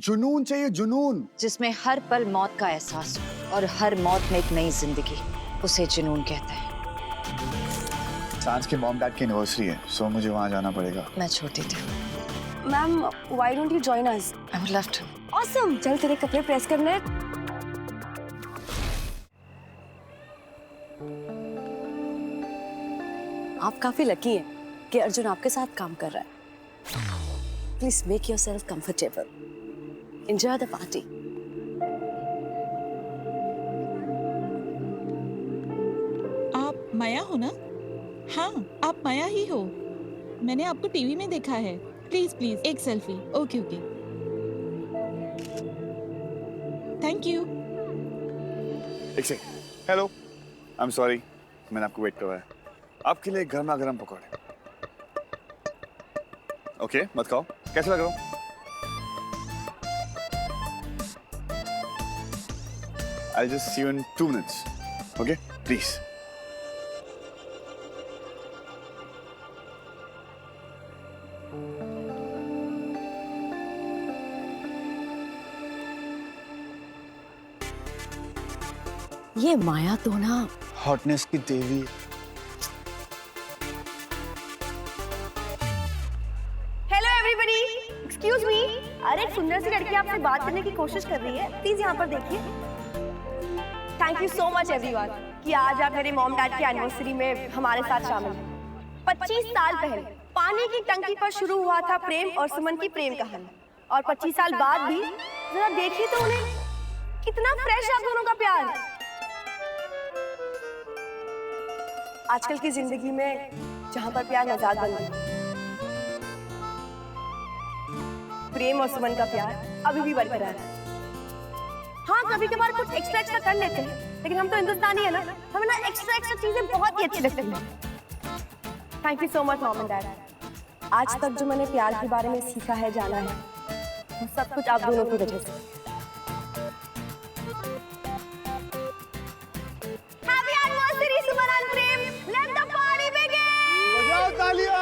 जुनून चाहिए, जुनून। जिसमें हर पल मौत का एहसास हो और हर मौत में एक नई जिंदगी, उसे जुनून कहते हैं। सांस के मॉम डैड की एनिवर्सरी है, सो मुझे वहाँ जाना पड़ेगा। मैं छोटी थी। Ma'am, why don't you join us? I would love to. Awesome. चल तेरे कपड़े प्रेस करने हैं। आप काफी लकी हैं कि अर्जुन आपके साथ काम कर रहा है। Please make yourself comfortable. Enjoy the party. आप माया हो ना? हाँ, आप माया ही हो। मैंने आपको टीवी में देखा है। प्लीज प्लीज एक selfie. Okay okay, thank you. एक second. Hello, I am sorry, मैंने आपको वेट करवाया। आपके लिए गर्मा गर्म पकौड़े। ओके, मत खाओ। कैसा लग रहा हूँ? I'll just see you in 2 minutes. Okay, please. ये माया तो ना हॉटनेस की देवी। Hello everybody, excuse me. अरे एक सुंदर सी लड़की आपसे बात करने की कोशिश कर रही है, प्लीज यहाँ पर देखिए। Thank you so much everyone कि आज आप मेरे मॉम डैड की एनिवर्सरी में हमारे साथ शामिल हैं। 25 साल पहले पानी की टंकी पर शुरू हुआ था प्रेम और सुमन की प्रेम कहानी, और 25 साल बाद भी जरा देखिए तो उन्हें कितना फ्रेश है आप दोनों का प्यार। आजकल की जिंदगी में जहाँ पर प्यार मजाक बन गया, प्रेम और सुमन का प्यार अभी भी बरकरार है। हाँ, कभी कभार कुछ एक्स्ट्रा कर लेते हैं, लेकिन हम तो हिंदुस्तानी है ना, हमें ना एक्स्ट्रा चीजें बहुत ही अच्छी लगती हैं। Thank you so much mom and dad. आज तक जो मैंने प्यार के बारे में सीखा है, जाना है, वो सब कुछ आप दोनों की वजह से। Happy anniversary Suman and Prem, let the party begin. बजाओ तालियां।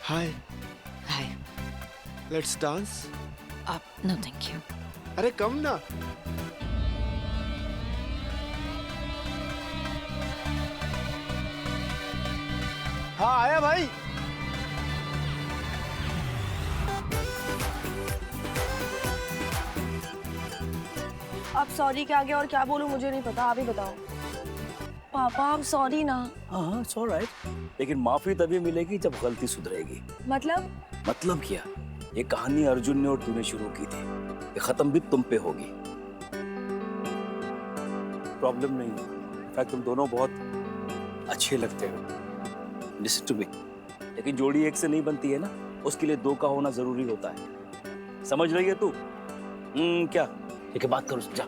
Hi, hi. let's dance. No thank you. अरे कम ना। हाँ आया भाई। अब सॉरी के आगे और क्या बोलूं मुझे नहीं पता, आप ही बताओ। पापा आप सॉरी ना। हाँ, it's all right. लेकिन माफी तभी मिलेगी जब गलती सुधरेगी। मतलब क्या? ये कहानी अर्जुन ने और तूने शुरू की थी, ये खत्म भी तुम पे होगी। प्रॉब्लम नहीं, इनफैक्ट तुम दोनों बहुत अच्छे लगते हो। Listen to me. लेकिन जोड़ी एक से नहीं बनती है ना, उसके लिए दो का होना जरूरी होता है। समझ रही है तू? क्या? एक बात करो, जा।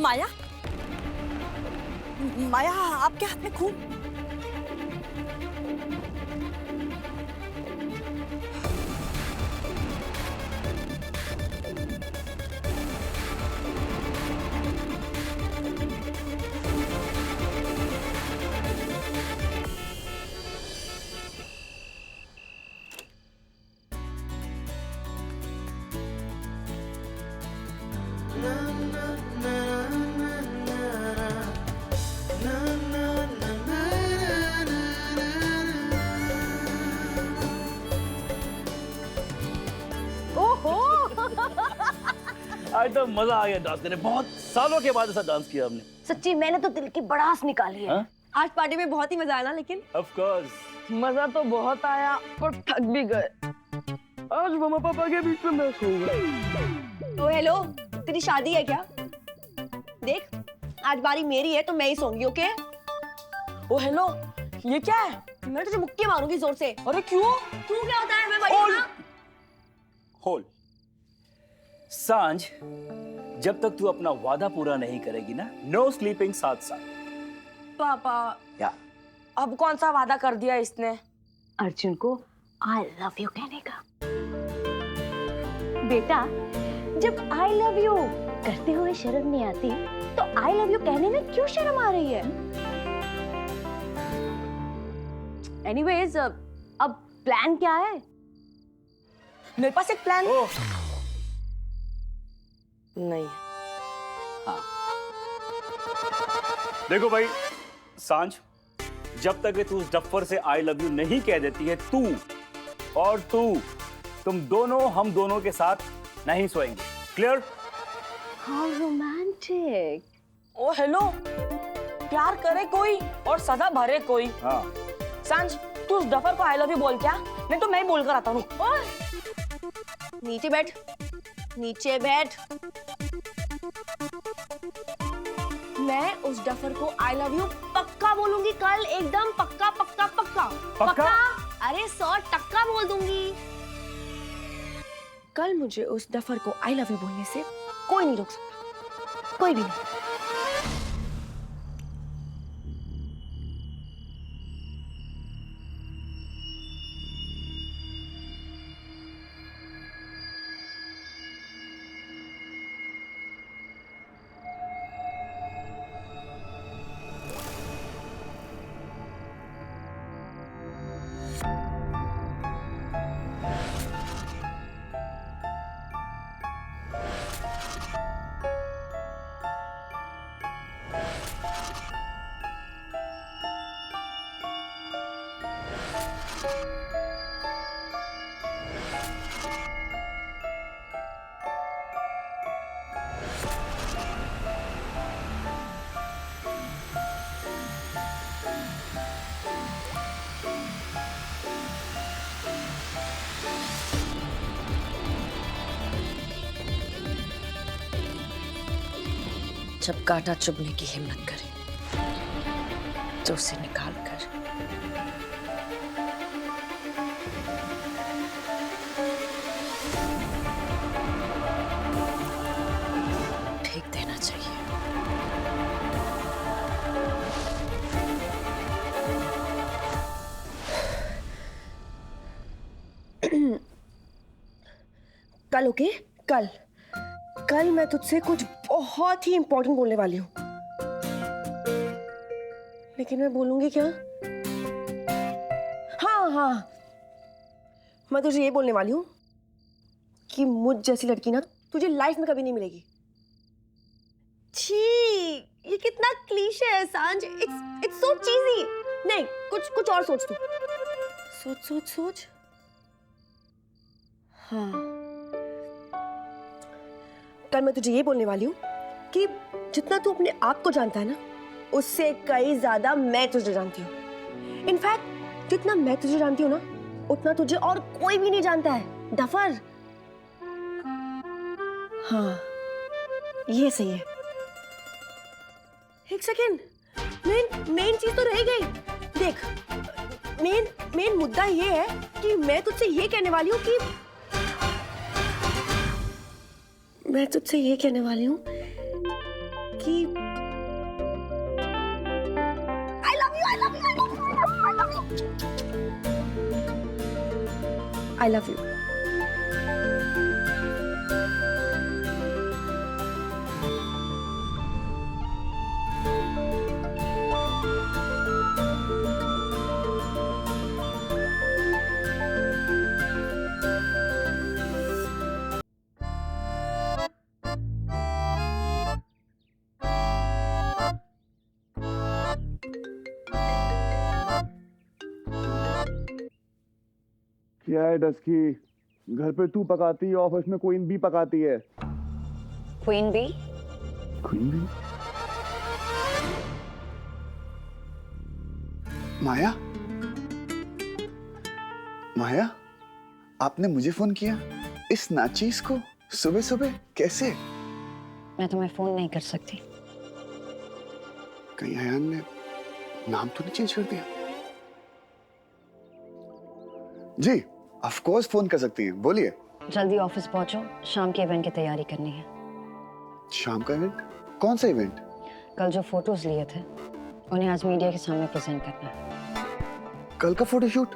माया, माया आपके हाथ में खून। आज तो मजा आ गया डांस करने, बहुत सालों के बाद ऐसा डांस किया हमने। सच्ची मैंने तो दिल की बड़ास निकाली है। हाँ? आज पार्टी में बहुत ही मजा आया ना, लेकिन ऑफ कोर्स मजा तो बहुत आया पर थक भी गए। आज मम्मा पापा के बीच में मैं सो गई। तो हेलो, तेरी शादी है क्या? देख, आज बारी मेरी है तो मैं ही सोऊंगी, ओके? ओ हेलो, ये क्या है? मैं तुझे मुक्के मारूंगी जोर से। अरे क्यों? तू क्या होता है? मैं वही हूं ना। होल सांझ, जब तक तू अपना वादा पूरा नहीं करेगी ना, नो स्लीपिंग साथ साथ। पापा या अब कौन सा वादा कर दिया इसने? अर्जुन को आई लव यू कहने का। बेटा, जब आई लव यू करते हुए शर्म नहीं आती तो आई लव यू कहने में क्यों शर्म आ रही है? एनीवेज, अब प्लान क्या है? मेरे पास एक प्लान ओह नहीं। देखो भाई सांझ, जब तक तू उस डफ्फर से आई लव यू नहीं कह देती है, तुम दोनों हम दोनों के साथ नहीं सोएंगे। Clear? How romantic. Oh hello, प्यार करे कोई और सदा भरे कोई। हाँ। सांझ, तू उस डफर को आई लव यू बोल क्या, नहीं तो मैं ही बोलकर आता हूँ। नीचे बैठ, नीचे बैठ। मैं उस डफर को आई लव यू पक्का बोलूंगी कल, एकदम पक्का पक्का पक्का पक्का? अरे 100% बोल दूंगी। कल मुझे उस डफर को आई लव यू बोलने से कोई नहीं रोक सकता, कोई भी नहीं। जब कांटा चुभने की हिम्मत करे तो उसे निकाल कर फेंक देना चाहिए। कल ओके, कल मैं तुझसे कुछ बहुत ही इंपॉर्टेंट बोलने वाली हूँ, लेकिन मैं बोलूंगी क्या? हाँ, मैं तुझे ये बोलने वाली हूँ कि मुझ जैसी लड़की ना तुझे लाइफ में कभी नहीं मिलेगी। छी, ये कितना क्लीशे है सांझ, इट्स सो चीजी। नहीं, कुछ और सोच तू। सोच। हाँ, कल मैं तुझे ये बोलने वाली हूँ कि जितना तू अपने आप को जानता है ना, उससे कई ज्यादा मैं तुझे जानती हूँ। इनफैक्ट जितना मैं तुझे जानती हूँ ना, उतना तुझे और कोई भी नहीं जानता है, डफर। हाँ, ये सही है। एक सेकेंड, मेन चीज तो रह गई। देख, मेन मुद्दा ये है कि मैं तुझसे ये कहने वाली हूँ कि कि I love you, I love you, I love you, I love you, I love you. क्या है डस्की, घर पे तू पकाती है, ऑफिस में क्वीन बी पकाती है। Queen bee? Queen bee? Maya, Maya, आपने मुझे फोन किया इस नाचीज को सुबह सुबह कैसे? मैं तुम्हें फोन नहीं कर सकती। कहीं अयान ने नाम तो नहीं चेंज कर दिया? जी ऑफ कोर्स फोन कर सकती हैं, बोलिए। जल्दी ऑफिस पहुंचो, शाम के इवेंट की तैयारी करनी है। शाम का इवेंट? कौन सा इवेंट? कल जो फोटोज लिए थे उन्हें आज मीडिया के सामने प्रेजेंट करना है। कल का फोटोशूट?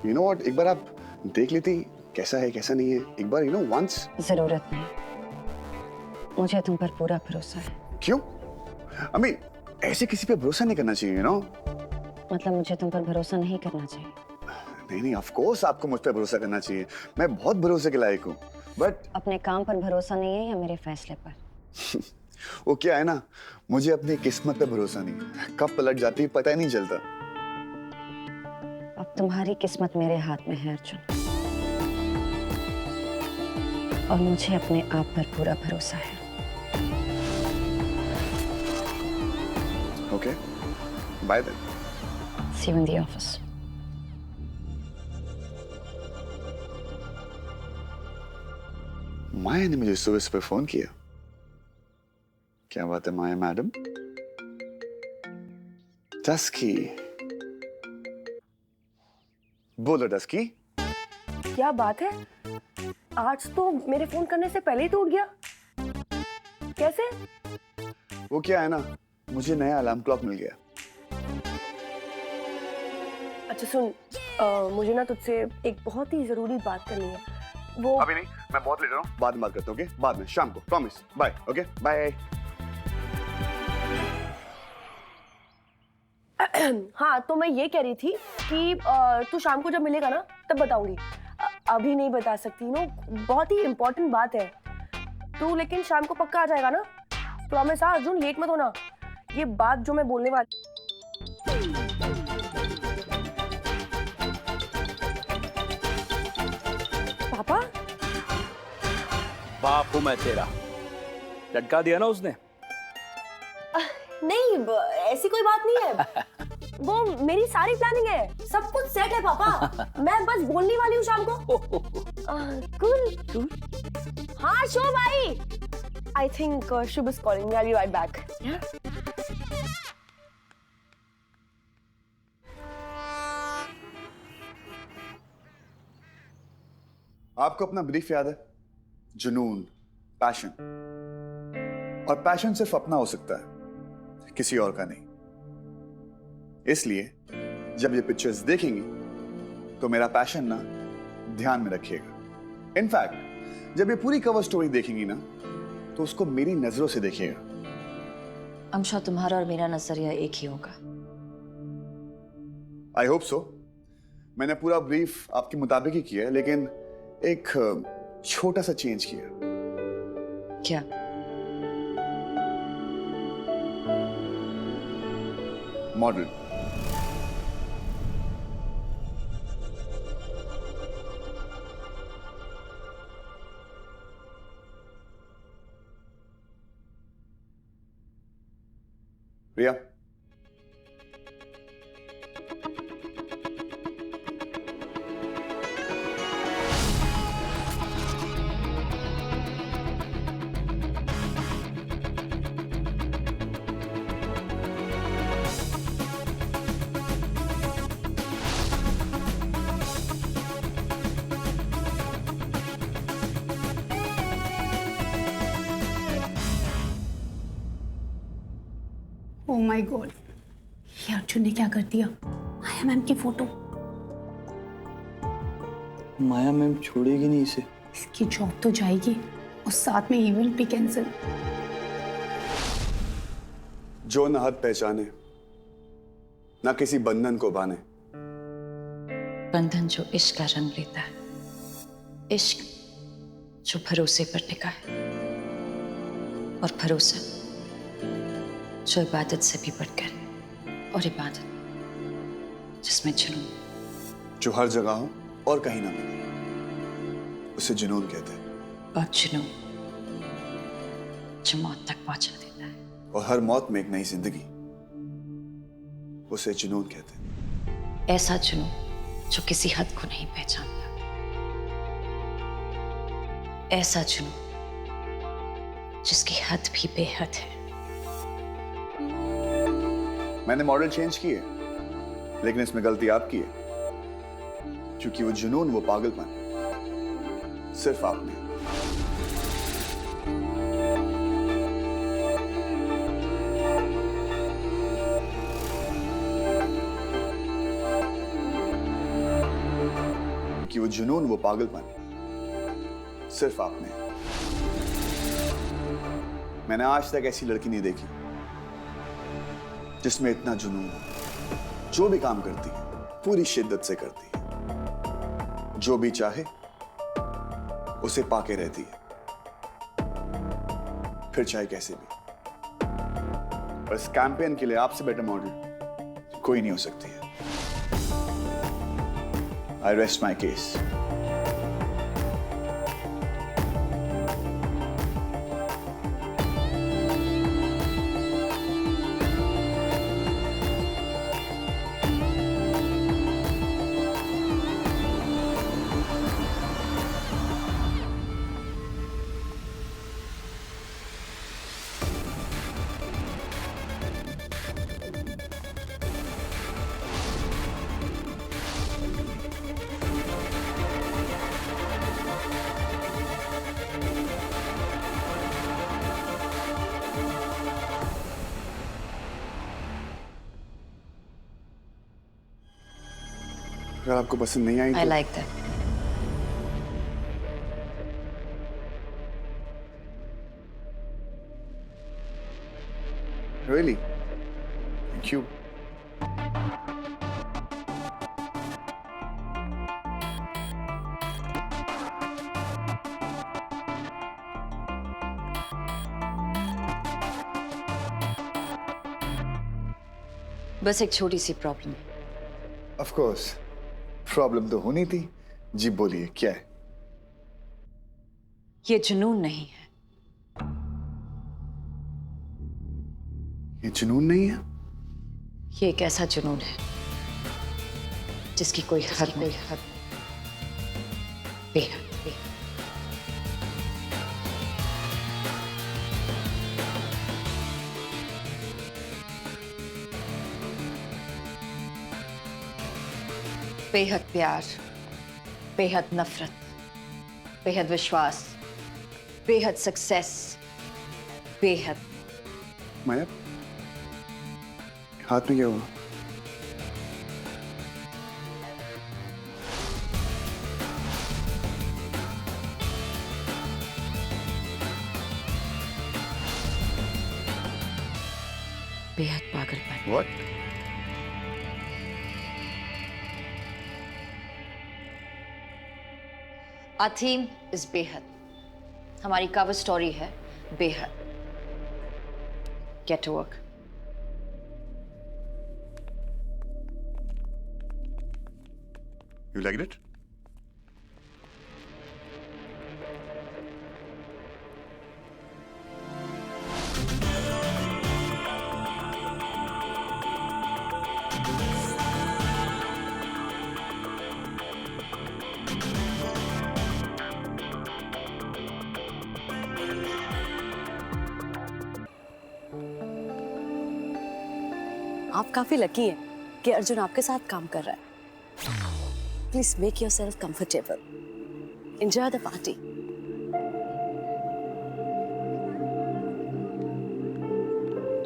यू नो व्हाट, एक बार आप देख लेती कैसा है कैसा नहीं है, एक बार वंस। जरूरत नहीं, मुझे तुम पर पूरा भरोसा है। क्यों? I mean, ऐसे किसी पे भरोसा नहीं करना चाहिए, मतलब मुझे तुम पर भरोसा नहीं करना चाहिए। नहीं, ऑफ कोर्स आपको मुझ पे भरोसा करना चाहिए, मैं बहुत भरोसे के लायक हूँ, बट अपने काम पर भरोसा नहीं है या मेरे फैसले पर? वो क्या है ना, मुझे अपनी किस्मत पे भरोसा नहीं, कब पलट जाती है पता ही नहीं चलता। अब तुम्हारी किस्मत मेरे हाथ में है अर्जुन, और मुझे अपने आप पर पूरा भरोसा है। Okay, bye then. See you in the office. Maya ने मुझे सुबह सुबह फोन किया। क्या बात है माया मैडम? डस्की, बोलो डस्की। क्या बात है, आज तो मेरे फोन करने से पहले ही तो उठ गया। कैसे? वो क्या है ना, मुझे नया अलार्म क्लॉक मिल गया। अच्छा सुन, मुझे ना तुझसे एक बहुत ही जरूरी बात करनी है। वो अभी नहीं, मैं बहुत लेट रहा हूँ, बाद में बात करता हूँ। ओके, बाद में शाम को, प्रॉमिस। बाय। Okay, bye. हाँ, तो मैं ये कह रही थी कि तू शाम को जब मिलेगा ना तब बताऊंगी, अभी नहीं बता सकती। बहुत ही इम्पोर्टेंट बात है। तू लेकिन शाम को पक्का आ जाएगा ना? प्रॉमिस। हाँ अर्जुन, लेट मत होना। ये बात जो मैं बोलने वाली। पापा? बाप हूं मैं तेरा, लटका दिया ना उसने। नहीं, ऐसी कोई बात नहीं है। वो मेरी सारी प्लानिंग है, सब कुछ सेट है पापा। मैं बस बोलने वाली हूँ शाम को। कूल। हाँ शो भाई। I think Shubh is calling me. I'll be right back. Yeah? आपको अपना ब्रीफ याद है? जुनून, पैशन। और पैशन सिर्फ अपना हो सकता है, किसी और का नहीं। इसलिए जब ये पिक्चर्स देखेंगी तो मेरा पैशन ना ध्यान में रखिएगा। इनफैक्ट जब ये पूरी कवर स्टोरी देखेंगी ना तो उसको मेरी नजरों से देखिएगा। अंशा, तुम्हारा और मेरा नजरिया एक ही होगा। I hope so. मैंने पूरा ब्रीफ आपके मुताबिक ही किया है, लेकिन एक छोटा सा चेंज किया। क्या? Model. Riya, oh my God, ये अर्जुन ने क्या कर दिया? माया मैम की फोटो। माया मैम छोड़ेगी नहीं इसे। इसकी जॉब तो जाएगी और साथ में ही विल बी कैंसिल। जो न हद पहचाने, ना किसी बंधन को बाने। बंधन जो इश्क का रंग लेता है, इश्क जो भरोसे पर टिका है, और भरोसा जो इबादत से भी बढ़कर है, और इबादत जिसमें जुनून। जो हर जगह हो और कहीं ना मिले, उसे जुनून कहते हैं। और जुनून जो मौत तक पहुंचा देता है। और हर मौत में एक नई जिंदगी, उसे जुनून कहते हैं। ऐसा जुनून जो किसी हद को नहीं पहचानता, ऐसा जुनून जिसकी हद भी बेहद है। मैंने मॉडल चेंज की है, लेकिन इसमें गलती आपकी है, क्योंकि वो जुनून, वो पागलपन सिर्फ आप में। कि वो जुनून, वो पागलपन सिर्फ आप में। मैंने आज तक ऐसी लड़की नहीं देखी जिसमें इतना जुनून हो। जो भी काम करती है पूरी शिद्दत से करती है, जो भी चाहे उसे पाके रहती है, फिर चाहे कैसे भी। और इस कैंपेन के लिए आपसे बेटर मॉडल कोई नहीं हो सकती है। I rest my case. अगर आपको पसंद नहीं आई I तो like that. Really? Thank you. बस एक छोटी सी प्रॉब्लम है। Of course. प्रॉब्लम तो होनी थी। जी बोलिए, क्या है? ये जुनून नहीं है। ये जुनून नहीं है? ये एक ऐसा जुनून है जिसकी कोई हद नहीं, बेहद। बेहद प्यार, बेहद नफरत, बेहद विश्वास, बेहद सक्सेस, बेहद। माया, हाथ में क्या हुआ? बेहद पागलपन। What? Our theme is बेहद। हमारी कवर स्टोरी है बेहद। Get to work. You liked it? आप काफी लकी हैं कि अर्जुन आपके साथ काम कर रहा है। Please make your self comfortable. Enjoy the party.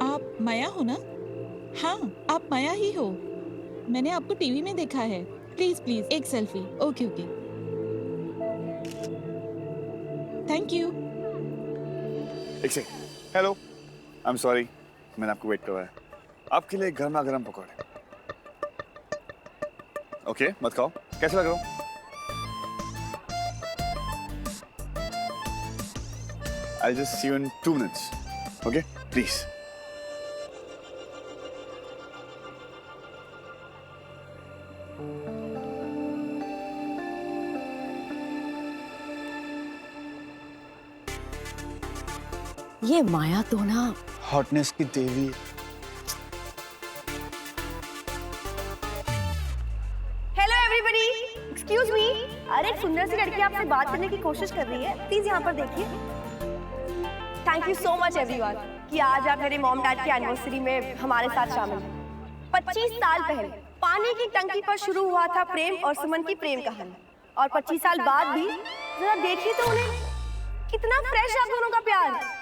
आप माया हो ना? हाँ, आप माया ही हो। मैंने आपको टीवी में देखा है। प्लीज प्लीज एक selfie. Okay okay, thank you. एक second. Hello, I am sorry, मैंने आपको वेट करवाया। आपके लिए गर्मा गर्म पकौड़े। ओके, मत खाओ। कैसे लग रहा हूँ? I'll just see you in 2 minutes. Okay? Please. ये माया तो ना हॉटनेस की देवी। Hello everybody, excuse me. अरे एक सुंदर सी लड़की आपसे बात करने की कोशिश कर रही है, प्लीज यहाँ पर देखिए। Thank you so much everyone कि आज आप मेरे मॉम डैड की एनिवर्सरी में हमारे साथ शामिल हैं। 25 साल पहले पानी की टंकी पर शुरू हुआ था प्रेम और सुमन की प्रेम कहानी, और 25 साल बाद भी जरा देखिए तो उन्हें कितना फ्रेश है आप दोनों का प्यार।